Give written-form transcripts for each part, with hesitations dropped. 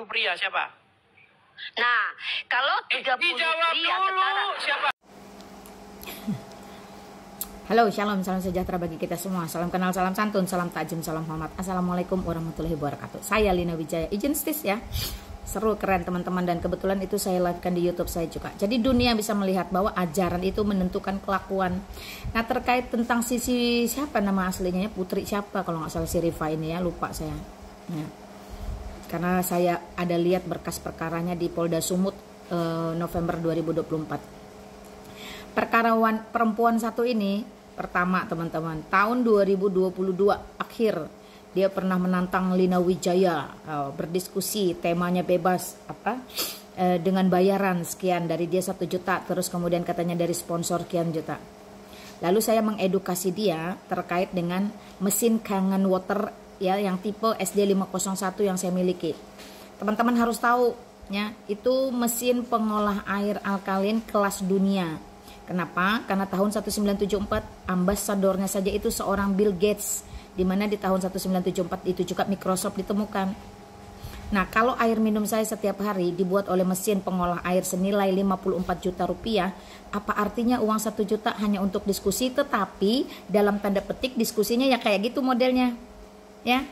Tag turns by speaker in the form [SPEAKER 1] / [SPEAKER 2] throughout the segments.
[SPEAKER 1] pria siapa?
[SPEAKER 2] Nah, kalau 30
[SPEAKER 1] dijawab
[SPEAKER 2] pria
[SPEAKER 1] dulu
[SPEAKER 2] setara.
[SPEAKER 1] siapa?
[SPEAKER 3] Halo, shalom, salam sejahtera bagi kita semua. Salam kenal, salam santun, salam takjim, salam hormat. Assalamualaikum warahmatullahi wabarakatuh. Saya Lina Wijaya, Ijenistis ya. Seru, keren teman-teman, dan kebetulan itu saya live-kan di YouTube saya juga. Jadi dunia bisa melihat bahwa ajaran itu menentukan kelakuan. Nah, terkait tentang sisi siapa nama aslinya, Putri siapa kalau nggak salah, si Rifa ini ya, lupa saya. Nah, karena saya ada lihat berkas perkaranya di Polda Sumut November 2024. Perkara perempuan satu ini pertama teman-teman, tahun 2022 akhir dia pernah menantang Lina Wijaya berdiskusi, temanya bebas dengan bayaran sekian, dari dia 1 juta, terus kemudian katanya dari sponsor sekian juta. Lalu saya mengedukasi dia terkait dengan mesin Kangen Water ya, yang tipe SD501 yang saya miliki. Teman-teman harus tahu ya, itu mesin pengolah air alkalin kelas dunia. Kenapa? Karena tahun 1974 ambasadornya saja itu seorang Bill Gates, di mana di tahun 1974 itu juga Microsoft ditemukan. Nah, kalau air minum saya setiap hari dibuat oleh mesin pengolah air senilai 54 juta rupiah, apa artinya uang 1 juta hanya untuk diskusi, tetapi dalam tanda petik diskusinya ya kayak gitu modelnya. Ya,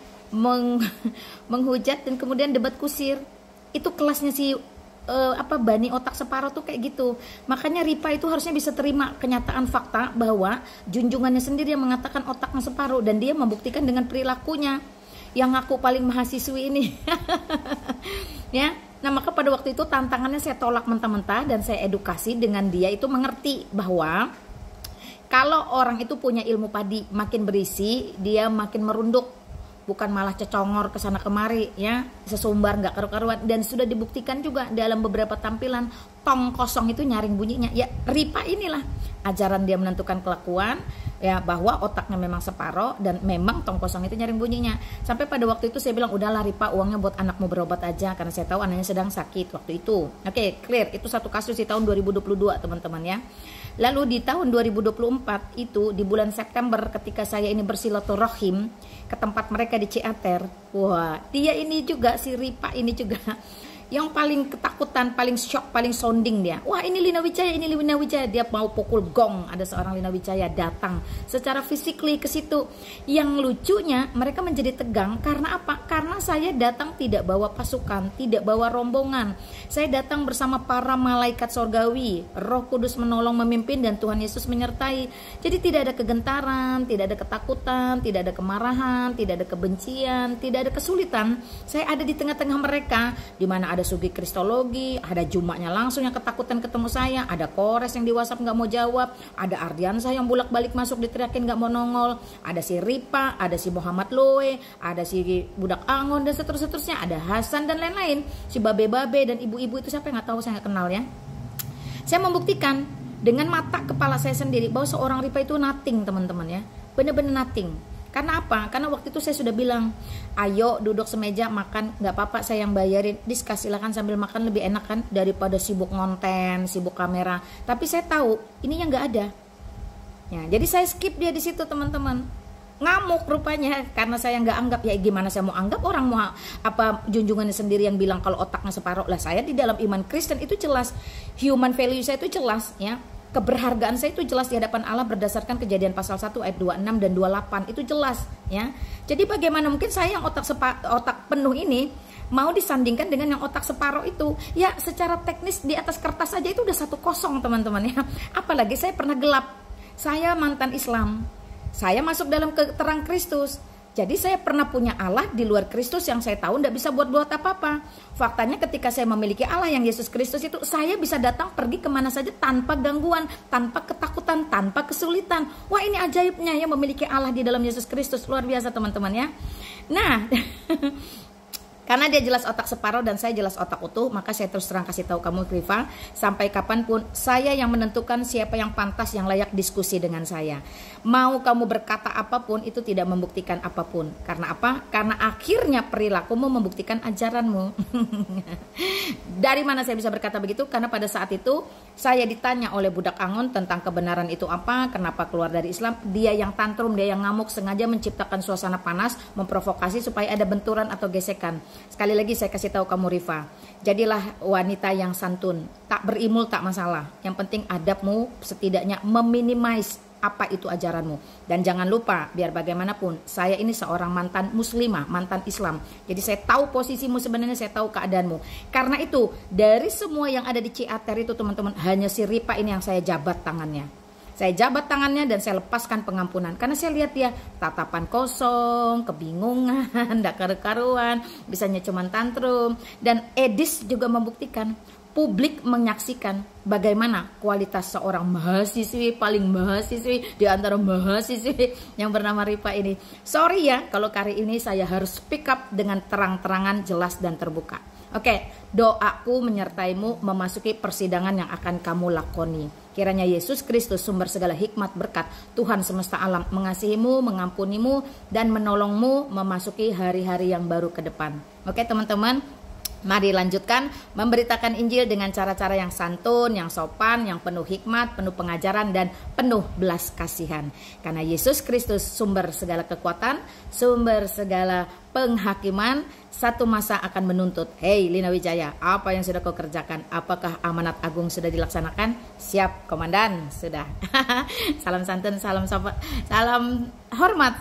[SPEAKER 3] menghujat dan kemudian debat kusir. Itu kelasnya si Bani otak separuh tuh kayak gitu. Makanya Ripa itu harusnya bisa terima kenyataan fakta bahwa junjungannya sendiri yang mengatakan otaknya separuh, dan dia membuktikan dengan perilakunya yang ngaku paling mahasiswi ini. Ya, nah maka pada waktu itu tantangannya saya tolak mentah-mentah dan saya edukasi dengan dia itu mengerti bahwa kalau orang itu punya ilmu padi, makin berisi dia makin merunduk, bukan malah cecongor ke sana kemari ya, sesumbar nggak karu-karuan. Dan sudah dibuktikan juga dalam beberapa tampilan, tong kosong itu nyaring bunyinya. Ya, Ripa inilah ajaran dia menentukan kelakuan ya, bahwa otaknya memang separoh dan memang tong kosong itu nyaring bunyinya. Sampai pada waktu itu saya bilang, udahlah Ripa, uangnya buat anakmu berobat aja, karena saya tahu anaknya sedang sakit waktu itu. Oke, clear. Itu satu kasus di tahun 2022 teman-teman ya. Lalu di tahun 2024 itu di bulan September, ketika saya ini bersilaturahim ke tempat mereka di Ciater, wah dia ini juga, si Ripa ini juga yang paling ketakutan, paling shock, paling sounding dia. Wah ini Lina Wijaya, ini Lina Wijaya. Dia mau pukul gong, ada seorang Lina Wijaya datang secara physically ke situ. Yang lucunya mereka menjadi tegang karena apa? Karena saya datang tidak bawa pasukan, tidak bawa rombongan. Saya datang bersama para malaikat sorgawi. Roh Kudus menolong, memimpin, dan Tuhan Yesus menyertai. Jadi tidak ada kegentaran, tidak ada ketakutan, tidak ada kemarahan, tidak ada kebencian, tidak ada kesulitan. Saya ada di tengah-tengah mereka, di mana ada Sugi Kristologi, ada Jumaknya langsung yang ketakutan ketemu saya, ada Kores yang di WhatsApp nggak mau jawab, ada Ardiansa yang bolak-balik masuk diteriakin nggak mau nongol, ada si Ripa, ada si Muhammad Loe, ada si Budak Angon, dan seterusnya, ada Hasan dan lain-lain, si babe-babe dan ibu-ibu itu siapa yang nggak tahu, saya nggak kenal ya. Saya membuktikan dengan mata kepala saya sendiri bahwa seorang Ripa itu nothing teman-teman ya, bener-bener nothing. Karena apa? Karena waktu itu saya sudah bilang, ayo duduk semeja makan, nggak apa-apa saya yang bayarin. Silakan sambil makan, lebih enak kan daripada sibuk ngonten, sibuk kamera. Tapi saya tahu ini yang nggak ada. Ya, jadi saya skip dia di situ teman-teman. Ngamuk rupanya karena saya nggak anggap. Ya gimana saya mau anggap orang mau junjungannya sendiri yang bilang kalau otaknya separuh. Lah saya di dalam iman Kristen itu jelas, human value saya itu jelas ya. Keberhargaan saya itu jelas di hadapan Allah berdasarkan Kejadian pasal 1 ayat 26 dan 28, itu jelas ya. Jadi bagaimana mungkin saya yang otak penuh ini mau disandingkan dengan yang otak separuh itu? Ya secara teknis di atas kertas saja itu udah 1-0 teman-teman ya. Apalagi saya pernah gelap, saya mantan Islam, saya masuk dalam terang Kristus. Jadi saya pernah punya Allah di luar Kristus yang saya tahu tidak bisa buat apa-apa. Faktanya ketika saya memiliki Allah yang Yesus Kristus itu, saya bisa datang pergi kemana saja tanpa gangguan, tanpa ketakutan, tanpa kesulitan. Wah ini ajaibnya ya memiliki Allah di dalam Yesus Kristus, luar biasa teman-teman ya. Nah karena dia jelas otak separuh dan saya jelas otak utuh, maka saya terus terang kasih tahu kamu Rifa, sampai kapanpun saya yang menentukan siapa yang pantas, yang layak diskusi dengan saya. Mau kamu berkata apapun itu tidak membuktikan apapun. Karena apa? Karena akhirnya perilakumu membuktikan ajaranmu. Dari mana saya bisa berkata begitu? Karena pada saat itu saya ditanya oleh Budak Angon tentang kebenaran itu apa, kenapa keluar dari Islam. Dia yang tantrum, dia yang ngamuk, sengaja menciptakan suasana panas, memprovokasi supaya ada benturan atau gesekan. Sekali lagi saya kasih tahu kamu Rifa, jadilah wanita yang santun, tak berimul tak masalah. Yang penting adabmu setidaknya meminimais apa itu ajaranmu. Dan jangan lupa, biar bagaimanapun, saya ini seorang mantan muslimah, mantan Islam. Jadi saya tahu posisimu sebenarnya, saya tahu keadaanmu. Karena itu, dari semua yang ada di Ciater itu teman-teman, hanya si Ripa ini yang saya jabat tangannya. Saya jabat tangannya dan saya lepaskan pengampunan. Karena saya lihat dia tatapan kosong, kebingungan, tidak karu-karuan, bisanya cuma tantrum. Dan Edis juga membuktikan, publik menyaksikan bagaimana kualitas seorang mahasiswi, paling mahasiswi di antara mahasiswi yang bernama Ripa ini. Sorry ya kalau kali ini saya harus speak up dengan terang-terangan, jelas dan terbuka. Oke, doaku menyertaimu memasuki persidangan yang akan kamu lakoni. Kiranya Yesus Kristus, sumber segala hikmat berkat, Tuhan semesta alam, mengasihimu, mengampunimu, dan menolongmu memasuki hari-hari yang baru ke depan. Oke teman-teman, mari lanjutkan memberitakan Injil dengan cara-cara yang santun, yang sopan, yang penuh hikmat, penuh pengajaran, dan penuh belas kasihan. Karena Yesus Kristus sumber segala kekuatan, sumber segala penghakiman, satu masa akan menuntut. Hei Lina Wijaya, apa yang sudah kau kerjakan? Apakah amanat agung sudah dilaksanakan? Siap komandan, sudah. Salam santun, salam sopan, salam hormat.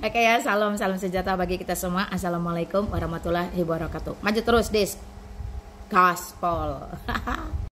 [SPEAKER 3] Oke ya, salam sejahtera bagi kita semua. Assalamualaikum warahmatullahi wabarakatuh. Maju terus, Dis. Gaspol.